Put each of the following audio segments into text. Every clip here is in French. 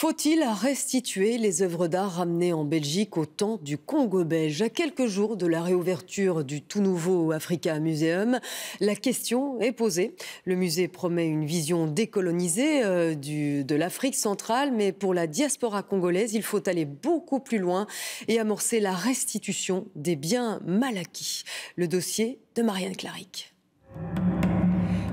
Faut-il restituer les œuvres d'art ramenées en Belgique au temps du Congo belge? À quelques jours de la réouverture du tout nouveau Africa Museum, la question est posée. Le musée promet une vision décolonisée de l'Afrique centrale, mais pour la diaspora congolaise, il faut aller beaucoup plus loin et amorcer la restitution des biens mal acquis. Le dossier de Marianne Claric.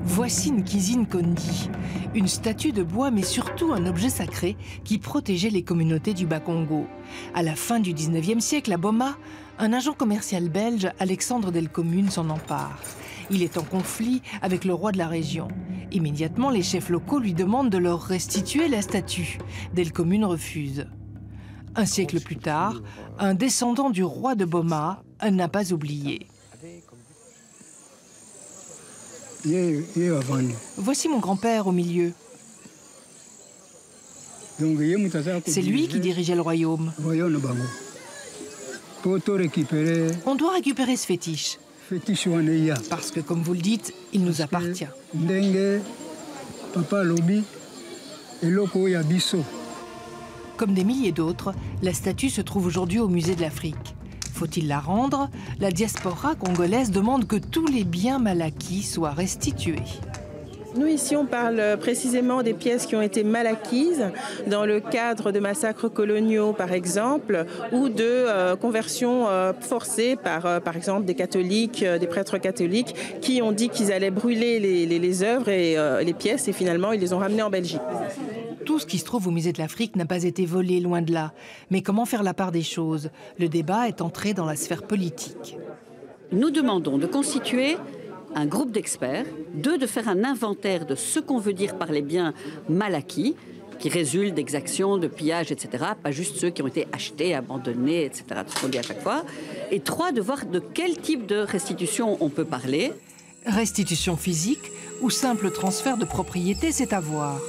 Voici Nkizine Kondi, une statue de bois mais surtout un objet sacré qui protégeait les communautés du Bas-Congo. À la fin du 19e siècle, à Boma, un agent commercial belge, Alexandre Delcommune, s'en empare. Il est en conflit avec le roi de la région. Immédiatement, les chefs locaux lui demandent de leur restituer la statue. Delcommune refuse. Un siècle plus tard, un descendant du roi de Boma n'a pas oublié. Voici mon grand-père au milieu. C'est lui qui dirigeait le royaume. On doit récupérer ce fétiche. Parce que, comme vous le dites, il nous appartient. Comme des milliers d'autres, la statue se trouve aujourd'hui au musée de l'Afrique. Faut-il la rendre? La diaspora congolaise demande que tous les biens mal acquis soient restitués. Nous, ici, on parle précisément des pièces qui ont été mal acquises dans le cadre de massacres coloniaux, par exemple, ou de conversions forcées par exemple, des catholiques, des prêtres catholiques, qui ont dit qu'ils allaient brûler les œuvres et les pièces, et finalement, ils les ont ramenées en Belgique. Tout ce qui se trouve au musée de l'Afrique n'a pas été volé, loin de là. Mais comment faire la part des choses? Le débat est entré dans la sphère politique. Nous demandons de constituer un groupe d'experts, de faire un inventaire de ce qu'on veut dire par les biens mal acquis, qui résultent d'exactions, de pillages, etc. Pas juste ceux qui ont été achetés, abandonnés, etc. Tout ce qu'on dit à chaque fois. Et 3, de voir de quel type de restitution on peut parler. Restitution physique ou simple transfert de propriété, c'est à voir.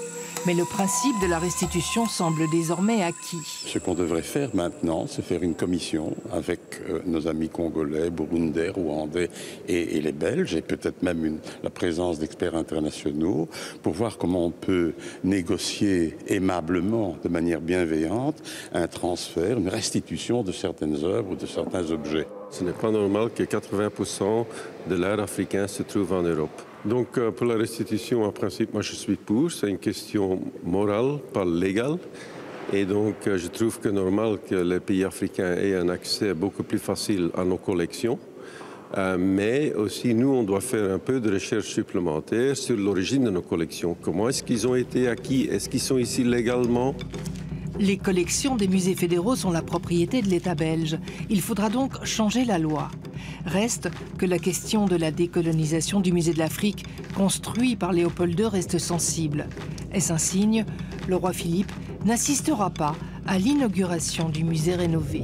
Mais le principe de la restitution semble désormais acquis. Ce qu'on devrait faire maintenant, c'est faire une commission avec nos amis congolais, burundais, rwandais et les Belges, et peut-être même la présence d'experts internationaux, pour voir comment on peut négocier aimablement, de manière bienveillante, un transfert, une restitution de certaines œuvres ou de certains objets. Ce n'est pas normal que 80% de l'art africain se trouve en Europe. Donc pour la restitution, en principe, moi je suis pour. C'est une question morale, pas légale. Et donc je trouve que normal que les pays africains aient un accès beaucoup plus facile à nos collections. Mais aussi, nous, on doit faire un peu de recherche supplémentaire sur l'origine de nos collections. Comment est-ce qu'ils ont été acquis? Est-ce qu'ils sont ici légalement? Les collections des musées fédéraux sont la propriété de l'État belge. Il faudra donc changer la loi. Reste que la question de la décolonisation du musée de l'Afrique, construit par Léopold II, reste sensible. Est-ce un signe? Le roi Philippe n'assistera pas à l'inauguration du musée rénové.